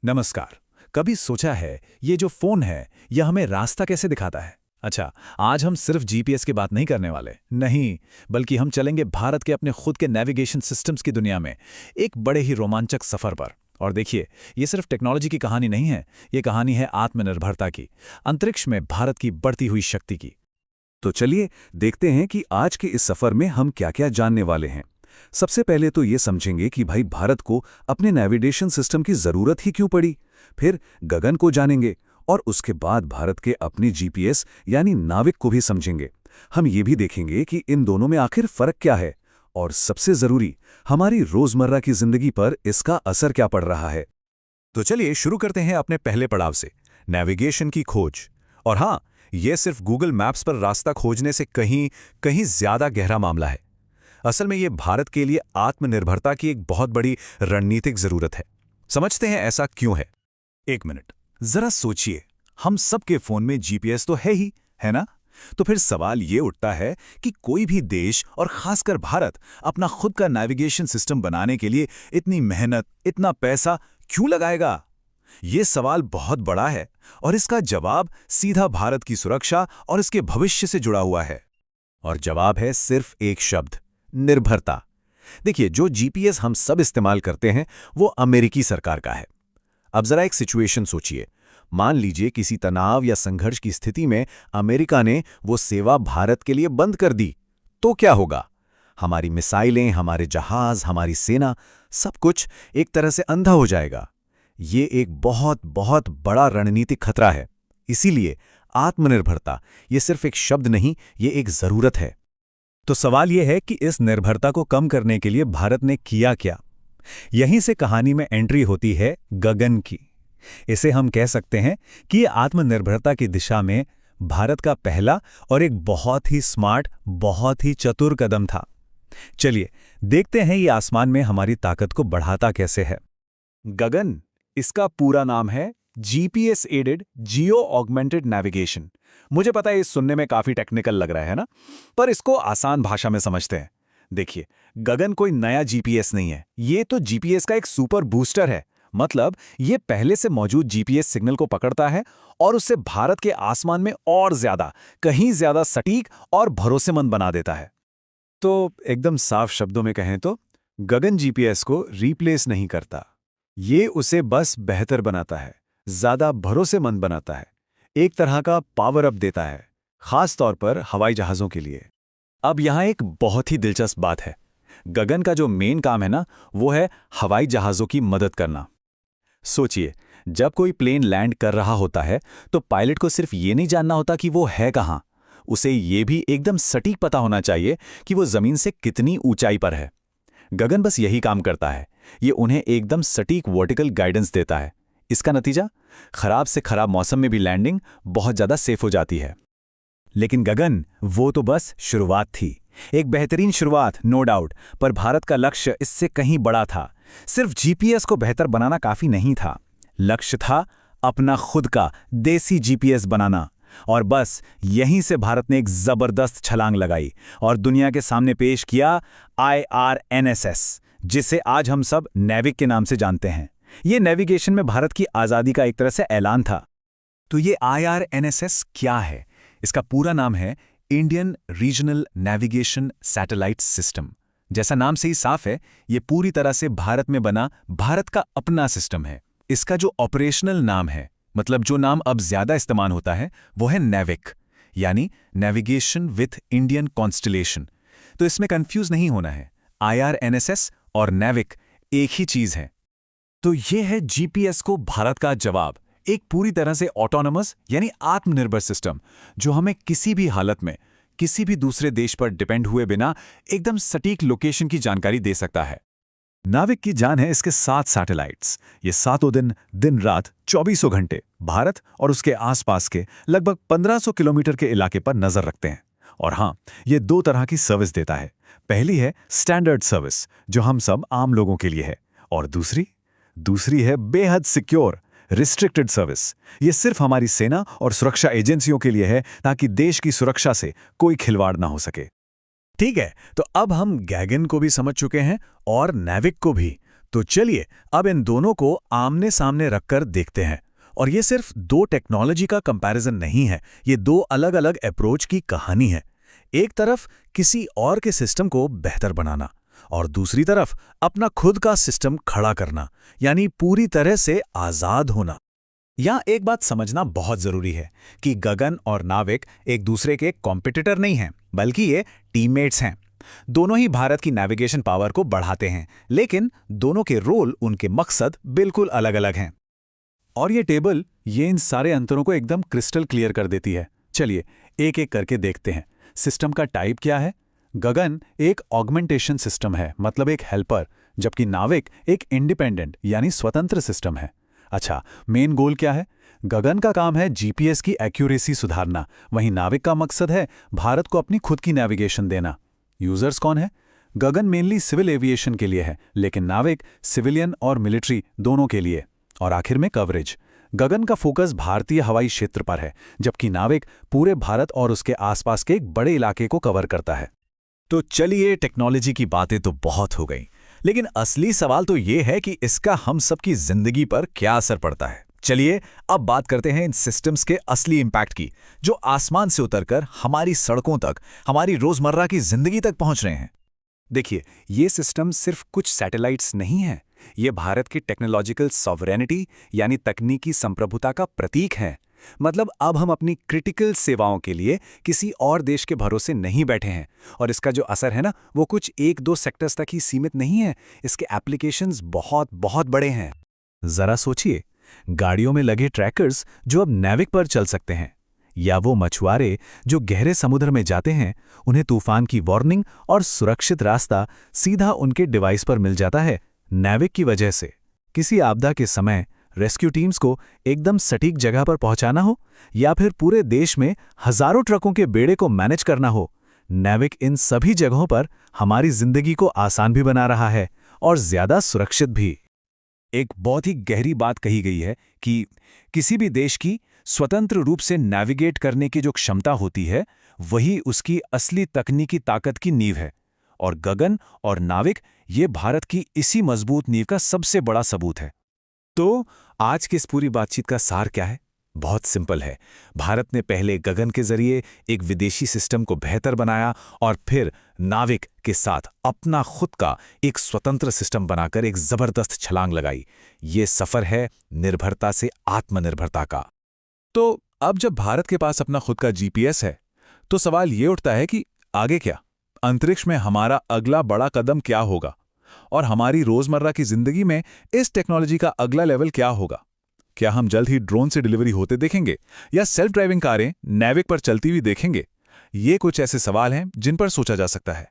नमस्कार। कभी सोचा है ये जो फोन है यह हमें रास्ता कैसे दिखाता है? अच्छा, आज हम सिर्फ जीपीएस की बात नहीं करने वाले, नहीं, बल्कि हम चलेंगे भारत के अपने खुद के नेविगेशन सिस्टम्स की दुनिया में, एक बड़े ही रोमांचक सफर पर। और देखिए, ये सिर्फ टेक्नोलॉजी की कहानी नहीं है, ये कहानी है आत्मनिर्भरता की, अंतरिक्ष में भारत की बढ़ती हुई शक्ति की। तो चलिए देखते हैं कि आज के इस सफर में हम क्या-क्या जानने वाले हैं। सबसे पहले तो ये समझेंगे कि भाई भारत को अपने नेविगेशन सिस्टम की जरूरत ही क्यों पड़ी। फिर गगन को जानेंगे और उसके बाद भारत के अपने जीपीएस यानी नाविक को भी समझेंगे। हम ये भी देखेंगे कि इन दोनों में आखिर फर्क क्या है और सबसे जरूरी, हमारी रोजमर्रा की जिंदगी पर इसका असर क्या पड़ रहा है। तो चलिए शुरू करते हैं अपने पहले पड़ाव से, नेविगेशन की खोज। और हाँ, यह सिर्फ गूगल मैप्स पर रास्ता खोजने से कहीं कहीं ज्यादा गहरा मामला है। असल में ये भारत के लिए आत्मनिर्भरता की एक बहुत बड़ी रणनीतिक जरूरत है। समझते हैं ऐसा क्यों है। एक मिनट, जरा सोचिए, हम सबके फोन में जीपीएस तो है ना? तो फिर सवाल ये उठता है कि कोई भी देश और खासकर भारत अपना खुद का नेविगेशन सिस्टम बनाने के लिए इतनी मेहनत, इतना पैसा क्यों लगाएगा? ये सवाल बहुत बड़ा है और इसका जवाब सीधा भारत की सुरक्षा और इसके भविष्य से जुड़ा हुआ है। और जवाब है सिर्फ एक शब्द, निर्भरता। देखिए, जो जीपीएस हम सब इस्तेमाल करते हैं वो अमेरिकी सरकार का है। अब जरा एक सिचुएशन सोचिए। मान लीजिए किसी तनाव या संघर्ष की स्थिति में अमेरिका ने वो सेवा भारत के लिए बंद कर दी, तो क्या होगा? हमारी मिसाइलें, हमारे जहाज, हमारी सेना, सब कुछ एक तरह से अंधा हो जाएगा। ये एक बहुत बहुत बड़ा रणनीतिक खतरा है। इसीलिए आत्मनिर्भरता ये सिर्फ एक शब्द नहीं, ये एक जरूरत है। तो सवाल यह है कि इस निर्भरता को कम करने के लिए भारत ने किया क्या? यहीं से कहानी में एंट्री होती है गगन की। इसे हम कह सकते हैं कि ये आत्मनिर्भरता की दिशा में भारत का पहला और एक बहुत ही स्मार्ट, बहुत ही चतुर कदम था। चलिए देखते हैं ये आसमान में हमारी ताकत को बढ़ाता कैसे है। गगन, इसका पूरा नाम है GPS aided geo augmented navigation. मुझे पता है ये सुनने में काफी टेक्निकल लग रहा है ना, पर इसको आसान भाषा में समझते हैं। देखिए, गगन कोई नया जीपीएस नहीं है, ये तो जीपीएस का एक सुपर बूस्टर है। मतलब ये पहले से मौजूद जीपीएस सिग्नल को पकड़ता है और उससे भारत के आसमान में और ज्यादा, कहीं ज्यादा सटीक और भरोसेमंद बना देता है। तो एकदम साफ शब्दों में कहें तो गगन जीपीएस को रिप्लेस नहीं करता, ये उसे बस बेहतर बनाता है, ज्यादा भरोसेमंद बनाता है, एक तरह का पावर अप देता है, खास तौर पर हवाई जहाजों के लिए। अब यहां एक बहुत ही दिलचस्प बात है। गगन का जो मेन काम है ना, वो है हवाई जहाजों की मदद करना। सोचिए, जब कोई प्लेन लैंड कर रहा होता है तो पायलट को सिर्फ ये नहीं जानना होता कि वो है कहां, उसे ये भी एकदम सटीक पता होना चाहिए कि वो जमीन से कितनी ऊंचाई पर है। गगन बस यही काम करता है, ये उन्हें एकदम सटीक वर्टिकल गाइडेंस देता है। इसका नतीजा, खराब से खराब मौसम में भी लैंडिंग बहुत ज्यादा सेफ हो जाती है। लेकिन गगन, वो तो बस शुरुआत थी, एक बेहतरीन शुरुआत नो डाउट, पर भारत का लक्ष्य इससे कहीं बड़ा था। सिर्फ जीपीएस को बेहतर बनाना काफी नहीं था, लक्ष्य था अपना खुद का देसी जीपीएस बनाना। और बस यहीं से भारत ने एक जबरदस्त छलांग लगाई और दुनिया के सामने पेश किया IRNSS, जिसे आज हम सब नेविक के नाम से जानते हैं। ये नेविगेशन में भारत की आजादी का एक तरह से ऐलान था। तो ये IRNSS क्या है? इसका पूरा नाम है Indian regional navigation satellite system. जैसा नाम से ही साफ है, ये पूरी तरह से भारत में बना भारत का अपना सिस्टम है। इसका जो ऑपरेशनल नाम है, मतलब जो नाम अब ज्यादा इस्तेमाल होता है, वो है नेविक, यानी नेविगेशन विथ इंडियन कॉन्स्टलेशन। तो इसमें कंफ्यूज नहीं होना है, IRNSS और नेविक एक ही चीज है। तो ये है जीपीएस को भारत का जवाब, एक पूरी तरह से ऑटोनोमस यानी आत्मनिर्भर सिस्टम, जो हमें किसी भी हालत में किसी भी दूसरे देश पर डिपेंड हुए बिना एकदम सटीक लोकेशन की जानकारी दे सकता है। नाविक की जान है इसके 7 सैटेलाइट्स। ये सातों दिन, दिन रात, 24 घंटे भारत और उसके आसपास के लगभग 1500 किलोमीटर के इलाके पर नजर रखते हैं। और हाँ, ये 2 तरह की सर्विस देता है। पहली है स्टैंडर्ड सर्विस, जो हम सब आम लोगों के लिए है, और दूसरी है बेहद सिक्योर रिस्ट्रिक्टेड सर्विस। ये सिर्फ हमारी सेना और सुरक्षा एजेंसियों के लिए है, ताकि देश की सुरक्षा से कोई खिलवाड़ ना हो सके। ठीक है, तो अब हम गगन को भी समझ चुके हैं और नेविक को भी। तो चलिए अब इन दोनों को आमने सामने रखकर देखते हैं। और ये सिर्फ दो टेक्नोलॉजी का कंपैरिजन नहीं है, ये दो अलग अलग अप्रोच की कहानी है। एक तरफ किसी और के सिस्टम को बेहतर बनाना और दूसरी तरफ अपना खुद का सिस्टम खड़ा करना, यानी पूरी तरह से आजाद होना। यहाँ एक बात समझना बहुत जरूरी है कि गगन और नाविक एक दूसरे के कॉम्पिटिटर नहीं हैं, बल्कि ये टीममेट्स हैं। दोनों ही भारत की नेविगेशन पावर को बढ़ाते हैं, लेकिन दोनों के रोल, उनके मकसद बिल्कुल अलग अलग हैं। और ये टेबल इन सारे अंतरों को एकदम क्रिस्टल क्लियर कर देती है। चलिए एक एक करके देखते हैं। सिस्टम का टाइप क्या है? गगन एक ऑगमेंटेशन सिस्टम है, मतलब एक हेल्पर, जबकि नाविक एक इंडिपेंडेंट यानी स्वतंत्र सिस्टम है। अच्छा, मेन गोल क्या है? गगन का काम है जीपीएस की एक्यूरेसी सुधारना, वहीं नाविक का मकसद है भारत को अपनी खुद की नेविगेशन देना। यूजर्स कौन है? गगन मेनली सिविल एविएशन के लिए है, लेकिन नाविक सिविलियन और मिलिट्री दोनों के लिए। और आखिर में कवरेज। गगन का फोकस भारतीय हवाई क्षेत्र पर है, जबकि नाविक पूरे भारत और उसके आसपास के एक बड़े इलाके को कवर करता है। तो चलिए, टेक्नोलॉजी की बातें तो बहुत हो गई, लेकिन असली सवाल तो ये है कि इसका हम सबकी जिंदगी पर क्या असर पड़ता है। चलिए अब बात करते हैं इन सिस्टम्स के असली इंपैक्ट की, जो आसमान से उतरकर हमारी सड़कों तक, हमारी रोजमर्रा की जिंदगी तक पहुंच रहे हैं। देखिए, ये सिस्टम सिर्फ कुछ सैटेलाइट्स नहीं है, ये भारत की टेक्नोलॉजिकल सॉवरेनिटी यानी तकनीकी संप्रभुता का प्रतीक है। मतलब अब हम अपनी क्रिटिकल सेवाओं के लिए किसी और देश के भरोसे नहीं बैठे हैं। और इसका जो असर है ना, वो कुछ एक दो सेक्टर्स तक ही सीमित नहीं है, इसके एप्लीकेशंस बहुत बहुत बड़े हैं। जरा सोचिए, गाड़ियों में लगे ट्रैकर्स जो अब नाविक पर चल सकते हैं, या वो मछुआरे जो गहरे समुद्र में जाते हैं, उन्हें तूफान की वार्निंग और सुरक्षित रास्ता सीधा उनके डिवाइस पर मिल जाता है नाविक की वजह से। किसी आपदा के समय रेस्क्यू टीम्स को एकदम सटीक जगह पर पहुंचाना हो, या फिर पूरे देश में हजारों ट्रकों के बेड़े को मैनेज करना हो, नाविक इन सभी जगहों पर हमारी जिंदगी को आसान भी बना रहा है और ज्यादा सुरक्षित भी। एक बहुत ही गहरी बात कही गई है कि किसी भी देश की स्वतंत्र रूप से नेविगेट करने की जो क्षमता होती है, वही उसकी असली तकनीकी ताकत की नींव है। और गगन और नाविक ये भारत की इसी मजबूत नींव का सबसे बड़ा सबूत है। तो आज की इस पूरी बातचीत का सार क्या है? बहुत सिंपल है। भारत ने पहले गगन के जरिए एक विदेशी सिस्टम को बेहतर बनाया और फिर नाविक के साथ अपना खुद का एक स्वतंत्र सिस्टम बनाकर एक जबरदस्त छलांग लगाई। ये सफर है निर्भरता से आत्मनिर्भरता का। तो अब जब भारत के पास अपना खुद का जीपीएस है, तो सवाल ये उठता है कि आगे क्या? अंतरिक्ष में हमारा अगला बड़ा कदम क्या होगा? और हमारी रोजमर्रा की जिंदगी में इस टेक्नोलॉजी का अगला लेवल क्या होगा? क्या हम जल्द ही ड्रोन से डिलीवरी होते देखेंगे, या सेल्फ ड्राइविंग कारें नाविक पर चलती हुई देखेंगे? ये कुछ ऐसे सवाल हैं जिन पर सोचा जा सकता है।